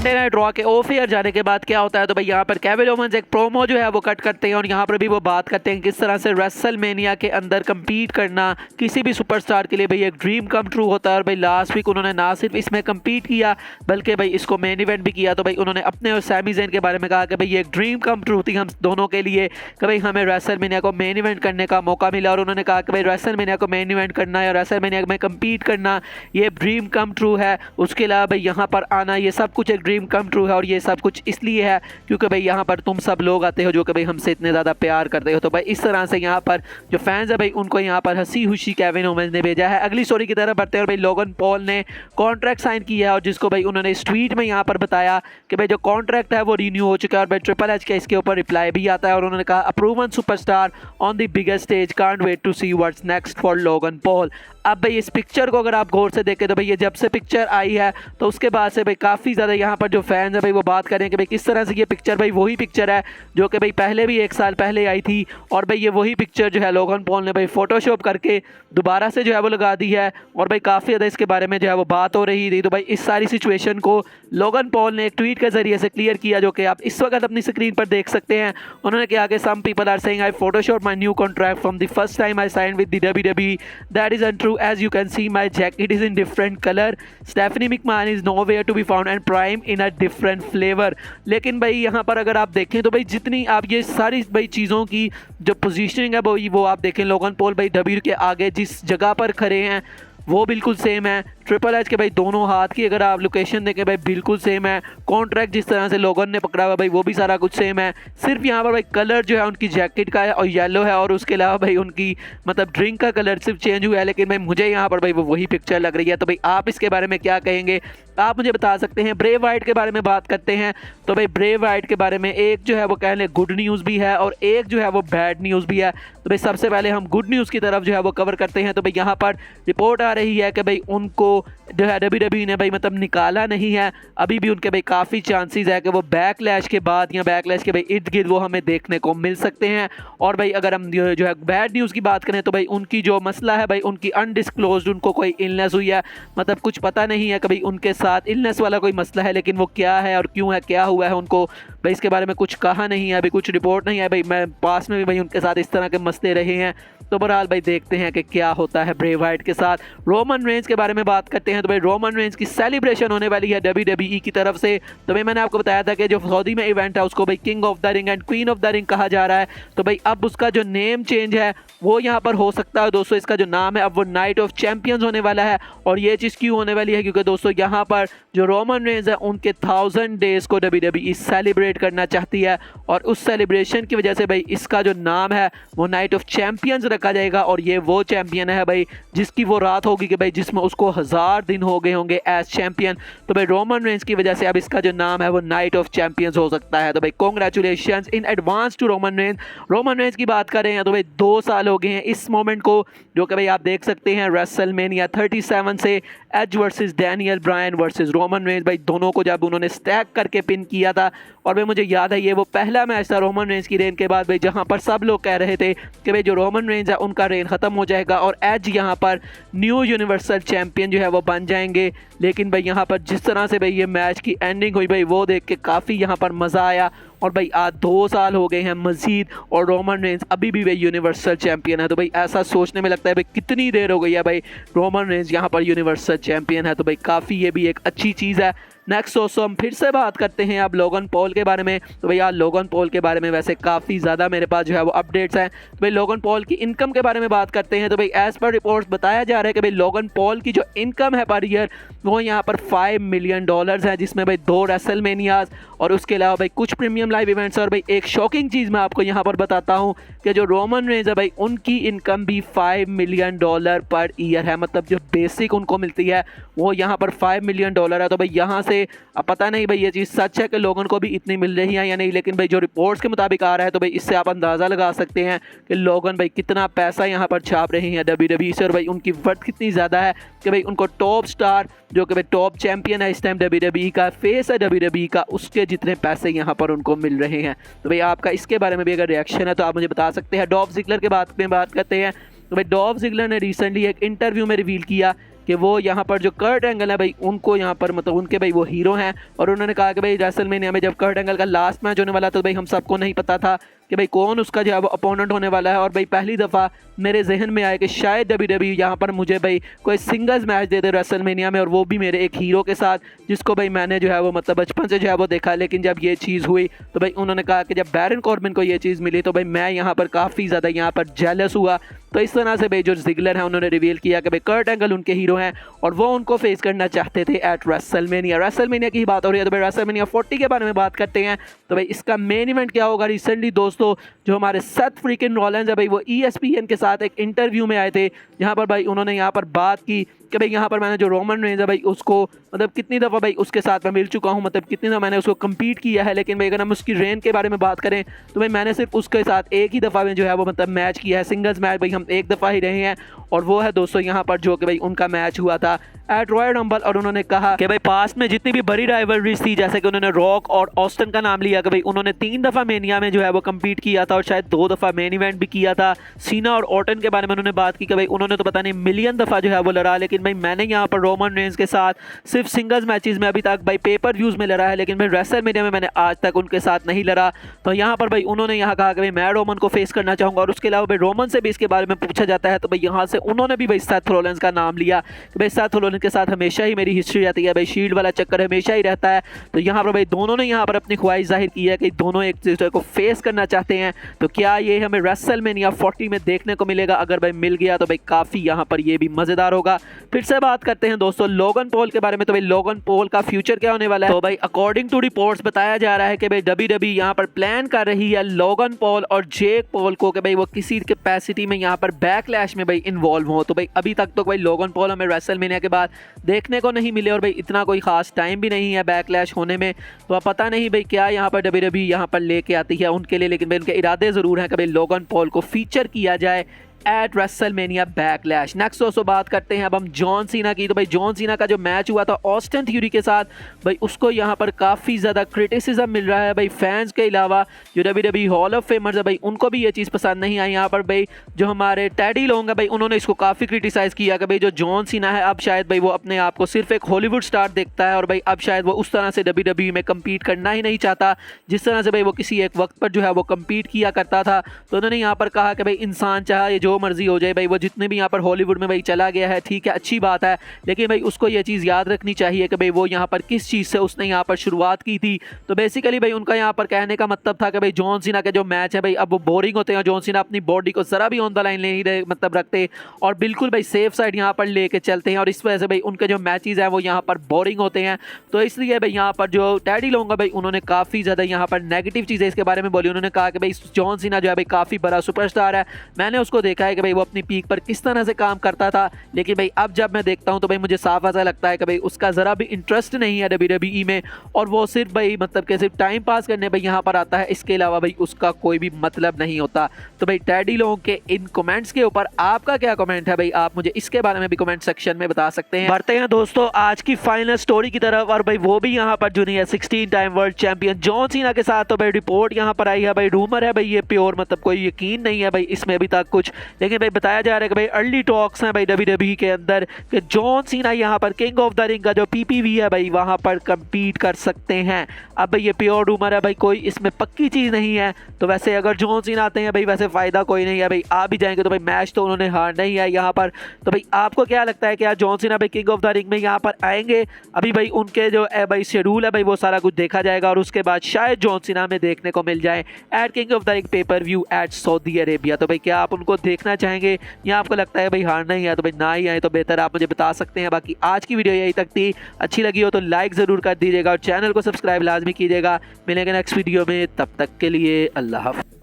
Monday night raw के of air जाने के बाद क्या होता है, तो भाई यहाँ पर केविन ओवेंस एक प्रोमो जो है वो कट करते हैं और यहाँ पर भी वो बात करते हैं किस तरह से रेसलमेनिया के अंदर कम्पीट करना किसी भी सुपरस्टार के लिए भाई एक ड्रीम कम ट्रू होता है। और भाई लास्ट वीक उन्होंने ना सिर्फ इसमें कम्पीट किया बल्कि भाई इसको मेन इवेंट भी किया। तो भाई उन्होंने अपने और सैमी ज़ेन के बारे में कहा कि भाई ये एक ड्रीम कम ट्रू थी हम दोनों के लिए कि भाई हमें रेसलमेनिया को मेन इवेंट करने का मौका मिला। और उन्होंने कहा कि भाई रेसलमेनिया को मेन इवेंट करना है और रेसलमेनिया में कम्पीट करना ये ड्रीम कम ट्रू है। उसके अलावा भाई यहाँ पर आना ये सब कुछ एक ड्रीम कम ट्रू है और ये सब कुछ इसलिए है क्योंकि भाई यहाँ पर तुम सब लोग आते हो जो कि भाई हमसे इतने ज़्यादा प्यार करते हो। तो भाई इस तरह से यहाँ पर जो फैंस है भाई उनको यहाँ पर हंसी खुशी केविन ओवेंस ने भेजा है। अगली स्टोरी की तरफ बढ़ते हैं और भाई लोगन पॉल ने कॉन्ट्रैक्ट साइन किया है और जिसको भाई उन्होंने इस ट्वीट में यहाँ पर बताया कि भाई जो कॉन्ट्रैक्ट है वो रिन्यू हो चुका है। और भाई ट्रिपल एच का इसके ऊपर रिप्लाई भी आता है और उन्होंने कहा a proven superstar on the biggest stage, can't wait to see what's next for Logan Paul. अब भाई इस पिक्चर को अगर आप गौर से देखें तो भाई ये जब से पिक्चर आई है तो उसके बाद से भाई काफ़ी ज़्यादा यहाँ पर जो फैंस है भाई वो बात करें कि भाई किस तरह से ये पिक्चर भाई वही पिक्चर है जो कि भाई पहले भी 1 साल पहले आई थी। और भाई ये वही पिक्चर जो है लोगन पॉल ने भाई फोटोशॉप करके दोबारा से जो है वो लगा दी है और भाई काफ़ी ज़्यादा इसके बारे में जो है वो बात हो रही थी। तो भाई इस सारी सिचुएशन को लोगन पॉल ने एक ट्वीट के जरिए से क्लियर किया जो कि आप इस वक्त अपनी स्क्रीन पर देख सकते हैं। उन्होंने कहा कि some people are saying I photoshop my new contract from the first time I sign with the WWE, that is untrue as you can see my jacket is in different color, Stephanie McMahon is nowhere to be found and Prime in a different flavor। लेकिन भाई यहाँ पर अगर आप देखें तो भाई जितनी आप ये सारी भाई चीज़ों की जो पोजीशनिंग है भाई वो आप देखें लोगन पॉल भाई डब्ल्यू के आगे जिस जगह पर खड़े हैं वो बिल्कुल सेम है। ट्रिपल एच के भाई दोनों हाथ की अगर आप लोकेशन देखें भाई बिल्कुल सेम है। कॉन्ट्रैक्ट जिस तरह से लोगन ने पकड़ा हुआ भाई वो भी सारा कुछ सेम है। सिर्फ यहाँ पर भाई कलर जो है उनकी जैकेट का है और येलो है और उसके अलावा भाई उनकी मतलब ड्रिंक का कलर सिर्फ चेंज हुआ है। लेकिन भाई मुझे यहाँ पर भाई वो वही पिक्चर लग रही है। तो भाई आप इसके बारे में क्या कहेंगे आप मुझे बता सकते हैं। ब्रे वाइट के बारे में बात करते हैं तो भाई ब्रे वाइट के बारे में एक जो है वो कह लें गुड न्यूज़ भी है और एक जो है वो बैड न्यूज़ भी है। तो भाई सबसे पहले हम गुड न्यूज़ की तरफ जो है वो कवर करते हैं। तो भाई यहाँ पर रिपोर्ट आ रही है कि भाई उनको जो है WWE ने भाई मतलब निकाला नहीं है, अभी भी उनके भाई काफ़ी चांसेस है कि वो बैकलैश के बाद या बैकलैश के भाई इर्द गिर्द वो हमें देखने को मिल सकते हैं। और भाई अगर हम जो है बैड न्यूज़ की बात करें तो भाई उनकी जो मसला है भाई उनकी अनडिस्क्लोज्ड उनको कोई इलनेस हुई है, मतलब कुछ पता नहीं है कि भाई उनके साथ इलनेस वाला कोई मसला है, लेकिन वो क्या है और क्यों है क्या हुआ है उनको भाई इसके बारे में कुछ कहा नहीं है, अभी कुछ रिपोर्ट नहीं है। भाई मैं पास में भी भाई उनके साथ इस तरह के मसले रहे हैं। तो बहरहाल भाई देखते हैं कि क्या होता है ब्रे वाइट के साथ। रोमन रेंज के बारे में बात करते हैं तो भाई रोमन रेंज की सेलिब्रेशन होने वाली है WWE की तरफ से। तो भाई मैंने आपको बताया था कि जो सऊदी में इवेंट है उसको भाई king of the ring and queen of the ring कहा जा रहा है। तो भाई अब उसका जो नेम चेंज है वो यहाँ पर हो सकता है दोस्तों। इसका जो नाम है अब वो नाइट ऑफ चैंपियंस होने वाला है। और ये चीज़ क्यों होने वाली है क्योंकि दोस्तों यहाँ पर जो रोमन रेंज है उनके 1000 डेज़ को WWE सेलिब्रेट करना चाहती है और उस सेलिब्रेशन की वजह से भाई इसका जो नाम है वो नाइट ऑफ चैंपियंस रखा जाएगा। और ये वो चैंपियन है भाई जिसकी वो रात होगी कि भाई जिसमें उसको 1000 दिन हो गए होंगे एज चैंपियन। तो भाई रोमन रेंज की वजह से अब इसका जो नाम है वो नाइट ऑफ चैंपियंस हो सकता है। तो भाई congratulations in advance to Roman Reigns. Roman Reigns की बात करें तो भाई 2 साल हो गए हैं इस मोमेंट को जो कि भाई आप देख सकते हैं रेसलमेनिया 37 से Edge versus Daniel Bryan versus Roman Reigns. भाई दोनों को जब उन्होंने स्टैक करके पिन किया था और भाई मुझे याद है ये वो पहला मैच था रोमन रेंज की रेन के बाद भाई जहां पर सब लोग कह रहे थे कि भाई जो रोमन रेंज है उनका रेन ख़त्म हो जाएगा और एज यहां पर न्यू यूनिवर्सल चैंपियन जो है वो बन जाएंगे। लेकिन भाई यहां पर जिस तरह से भाई ये मैच की एंडिंग हुई भाई वो देख के काफ़ी यहां पर मज़ा आया। और भाई आज 2 साल हो गए हैं मजीद और रोमन रेंज अभी भी भाई यूनिवर्सल चैंपियन है। तो भाई ऐसा सोचने में लगता है भाई कितनी देर हो गई है भाई रोमन रेंज यहाँ पर यूनिवर्सल चैंपियन है। तो भाई काफ़ी ये भी एक अच्छी चीज़ है। नेक्स्ट दोस्तों हम फिर से बात करते हैं अब लोगन पॉल के बारे में। तो भाई यार लोगन पॉल के बारे में वैसे काफ़ी ज़्यादा मेरे पास जो है वो अपडेट्स हैं। तो भाई लोगन पॉल की इनकम के बारे में बात करते हैं। तो भाई एज़ पर रिपोर्ट्स बताया जा रहा है कि भाई लोगन पॉल की जो इनकम है पर ईयर वो यहाँ पर $5 मिलियन है, जिसमें भाई 2 रेसलमेनियाज और उसके अलावा भाई कुछ प्रीमियम लाइव इवेंट्स। और भाई एक शॉकिंग चीज़ मैं आपको यहाँ पर बताता हूँ कि जो रोमन रेंज है भाई उनकी इनकम भी $5 मिलियन पर ईयर है, मतलब जो बेसिक उनको मिलती है वो यहाँ पर $5 मिलियन है। तो भाई यहाँ से अब पता नहीं भाई ये चीज़ सच है कि लोगन को भी इतनी मिल रही है या नहीं, लेकिन भाई जो रिपोर्ट्स के मुताबिक आ रहा है तो भाई इससे आप अंदाज़ा लगा सकते हैं कि लोगन भाई कितना पैसा यहाँ पर छाप रहे हैं WWE से और भाई उनकी वर्थ कितनी ज़्यादा है कि भाई उनको टॉप स्टार जो कि भाई टॉप चैंपियन है इस टाइम WWE का, फेस है WWE का, उसके जितने पैसे यहाँ पर उनको मिल रहे हैं। तो भाई आपका इसके बारे में भी अगर रिएक्शन है तो आप मुझे बता सकते हैं। डॉल्फ ज़िगलर के बात करते हैं। तो भाई डॉल्फ ज़िगलर ने रिसेंटली एक इंटरव्यू में रिवील किया कि वो यहाँ पर जो कर्ट एंगल है भाई उनको यहाँ पर मतलब उनके भाई वो हीरो हैं। और उन्होंने कहा कि भाई रेसलमेनिया में जब कर्ट एंगल का लास्ट मैच होने वाला तो भाई हम सबको नहीं पता था कि भाई कौन उसका जो है वो अपोनेंट होने वाला है। और भाई पहली दफ़ा मेरे जहन में आया कि शायद WWE यहाँ पर मुझे भाई कोई सिंगल्स मैच दे दे रेसलमेनिया में, और वो भी मेरे एक हीरो के साथ जिसको भाई मैंने जो है वो मतलब बचपन से जो है वो देखा। लेकिन जब ये चीज़ हुई तो भाई उन्होंने कहा कि जब बैरन कॉर्बिन को ये चीज़ मिली तो भाई मैं यहाँ पर काफ़ी ज़्यादा यहाँ पर जेलस हुआ। तो इस तरह से भाई जो जिगलर है उन्होंने रिवील किया कि भाई कर्ट एंगल उनके हीरो हैं और वो उनको फेस करना चाहते थे एट रेसलमेनिया की ही बात हो रही है। तो भाई रेसलमेनिया 40 के बारे में बात करते हैं। तो भाई इसका मेन इवेंट क्या होगा। रिसेंटली दोस्तों जो हमारे सेथ फ्रीकिन रॉलिंस है भाई वो ESPN के साथ एक इंटरव्यू में आए थे, जहाँ पर भाई उन्होंने यहाँ पर बात की कि भाई यहाँ पर मैंने जो रोमन रेंज है भाई उसको मतलब कितनी दफ़ा भाई उसके साथ मैं मिल चुका हूँ, मतलब कितनी दफ़ा मैंने उसको कम्पीट किया है। लेकिन भाई अगर हम उसकी रेन के बारे में बात करें तो भाई मैंने सिर्फ उसके साथ एक ही दफ़ा में जो है वो मतलब मैच किया है, सिंगल्स मैच भाई हम एक दफ़ा ही रहे हैं। और वो है दोस्तों यहाँ पर जो कि भाई उनका मैच हुआ था एट रॉयल रंबल। और उन्होंने कहा कि भाई पास्ट में जितनी भी बड़ी राइवलरीज थी, जैसे कि उन्होंने रॉक और ऑस्टन का नाम लिया कि भाई उन्होंने 3 दफ़ा मेनिया में जो है वो कम्पीट किया था और शायद 2 दफ़ा मेन इवेंट भी किया था। सीना और ऑर्टन के बारे में उन्होंने बात की कि भाई उन्होंने तो पता नहीं मिलियन दफ़ा जो है वो लड़ा, लेकिन भाई मैंने यहाँ पर रोमन रेंज के साथ सिर्फ सिंगल्स मैचेस में अभी तक भाई पेपर व्यूज़ में लड़ा है, लेकिन भाई रेसलमेनिया में मैंने आज तक उनके साथ नहीं लड़ा। तो यहाँ पर भाई उन्होंने यहाँ कहा कि भाई मैं रोमन को फेस करना चाहूँगा। और उसके अलावा भाई रोमन से भी इसके बारे में पूछा जाता है तो भाई यहाँ से उन्होंने भी भाई सेथ रॉलिंस का नाम लिया कि भाई सेथ रॉलिंस के साथ हमेशा ही मेरी हिस्ट्री रहती है, भाई शील्ड वाला चक्कर हमेशा ही रहता है। तो यहाँ पर भाई दोनों ने यहाँ पर अपनी ख्वाहिश जाहिर की है कि दोनों एक दूसरे को फेस करना चाहते हैं। तो क्या ये हमें रेसलमेनिया 40 में देखने को मिलेगा? अगर भाई मिल गया तो भाई काफ़ी यहाँ पर ये भी मज़ेदार होगा। फिर से बात करते हैं दोस्तों लोगन पॉल के बारे में। तो भाई लोगन पॉल का फ्यूचर क्या होने वाला है? तो भाई अकॉर्डिंग टू रिपोर्ट्स बताया जा रहा है कि भाई WWE यहाँ पर प्लान कर रही है लोगन पॉल और जेक पॉल को कि भाई वो किसी कैपेसिटी में यहाँ पर बैकलैश में भाई इन्वॉल्व हो। तो भाई अभी तक तो भाई लोगन पॉल हमें रेसलमेनिया के बाद देखने को नहीं मिले और भाई इतना कोई खास टाइम भी नहीं है बैकलैश होने में। तो अब पता नहीं भाई क्या यहाँ पर WWE यहाँ पर लेके आती है उनके लिए, लेकिन भाई उनके इरादे ज़रूर हैं कि भाई लोगन पॉल को फीचर किया जाए एट रेसलमेनिया बैकलैश। नेक्स्ट दोस्तों बात करते हैं अब हम जॉन सीना की। तो भाई जॉन सीना का जो मैच हुआ था ऑस्टिन थ्योरी के साथ भाई उसको यहाँ पर काफ़ी ज़्यादा क्रिटिसिज्म मिल रहा है भाई फैंस के अलावा जो WWE हॉल ऑफ फेमर्स है भाई उनको भी ये चीज़ पसंद नहीं आई। यहाँ पर भाई जो हमारे टेडी लोंग है भाई उन्होंने इसको काफ़ी क्रिटिसाइज़ किया कि भाई जो जॉन सीना है अब शायद भाई वो अपने आप को सिर्फ एक हॉलीवुड स्टार देखता है और भाई अब शायद वो उस तरह से WWE में कम्पीट करना ही नहीं चाहता जिस तरह से भाई वो किसी एक वक्त पर जो है वो कम्पीट किया करता था। तो उन्होंने यहाँ पर कहा कि भाई इंसान चाहे जो मर्जी हो जाए भाई वो जितने भी यहाँ पर हॉलीवुड में भाई चला गया है ठीक है अच्छी बात है, लेकिन भाई उसको ये चीज़ याद रखनी चाहिए कि भाई वो यहाँ पर किस चीज़ से उसने यहाँ पर शुरुआत की थी। तो बेसिकली भाई उनका यहाँ पर कहने का मतलब था कि भाई जॉन सीना के जो मैच है भाई अब वो बोरिंग होते हैं। जॉन सीना अपनी बॉडी को ज़रा भी ऑन द लाइन नहीं मतलब रखते और बिल्कुल भाई सेफ साइड यहाँ पर लेके चलते हैं और इस वजह से भाई उनके जो मैचेज़ हैं वो यहाँ पर बोरिंग होते हैं। तो इसलिए भाई यहाँ पर जो टेडी लोंग है भाई उन्होंने काफ़ी ज़्यादा यहाँ पर नेगेटिव चीज़ें इसके बारे में बोली। उन्होंने कहा कि भाई जॉन सीना जो है भाई काफ़ी बड़ा सुपरस्टार है, मैंने उसको देखा है कि भाई वो अपनी पीक पर किस तरह से काम करता था, लेकिन भाई अब जब मैं देखता हूं तो भाई मुझे साफ ऐसा लगता है कि भाई उसका ज़रा भी इंटरेस्ट नहीं है WWE में और वो सिर्फ भाई मतलब कि सिर्फ टाइम पास करने भाई यहाँ पर आता है, इसके अलावा भाई उसका कोई भी मतलब नहीं होता। तो भाई टेडी लोंग के इन कमेंट्स के ऊपर आपका क्या कमेंट है भाई आप मुझे इसके बारे में भी कमेंट सेक्शन में बता सकते हैं। बढ़ते हैं दोस्तों आज की फाइनल स्टोरी की तरफ और भाई वो भी यहाँ पर जुड़ी है 16 time world champion John Cena के साथ। तो भाई रिपोर्ट यहाँ पर आई है भाई रूमर है भाई ये प्योर मतलब कोई यकीन नहीं है भाई इसमें अभी तक कुछ, लेकिन भाई बताया जा रहा है कि भाई अर्ली टॉक्स हैं भाई WWE के अंदर कि जॉन सीना यहाँ पर किंग ऑफ द रिंग का जो PPV है भाई वहाँ पर कम्पीट कर सकते हैं। अब भाई ये प्योर रूमर है भाई कोई इसमें पक्की चीज़ नहीं है। तो वैसे अगर जॉन सीना आते हैं भाई वैसे फ़ायदा कोई नहीं है भाई, आ भी जाएंगे तो भाई मैच तो उन्होंने हारना ही है यहाँ पर। तो भाई आपको क्या लगता है कि यार जॉन सीना भाई किंग ऑफ द रिंग में यहाँ पर आएंगे? अभी भाई उनके जो भाई शेड्यूल है भाई वो सारा कुछ देखा जाएगा और उसके बाद शायद जॉन सीना में देखने को मिल जाए at King of the Ring pay per view at Saudi Arabia. तो भाई क्या आप उनको देखना चाहेंगे या आपको लगता है भाई हारना ही है? तो भाई ना ही आए तो बेहतर आप मुझे बता सकते हैं। बाकी आज की वीडियो यही तक थी, अच्छी लगी हो तो लाइक ज़रूर कर दीजिएगा और चैनल को सब्सक्राइब लाजमी कीजिएगा। मिलेंगे नेक्स्ट वीडियो में, तब तक के लिए अल्लाह हाफ़िज़।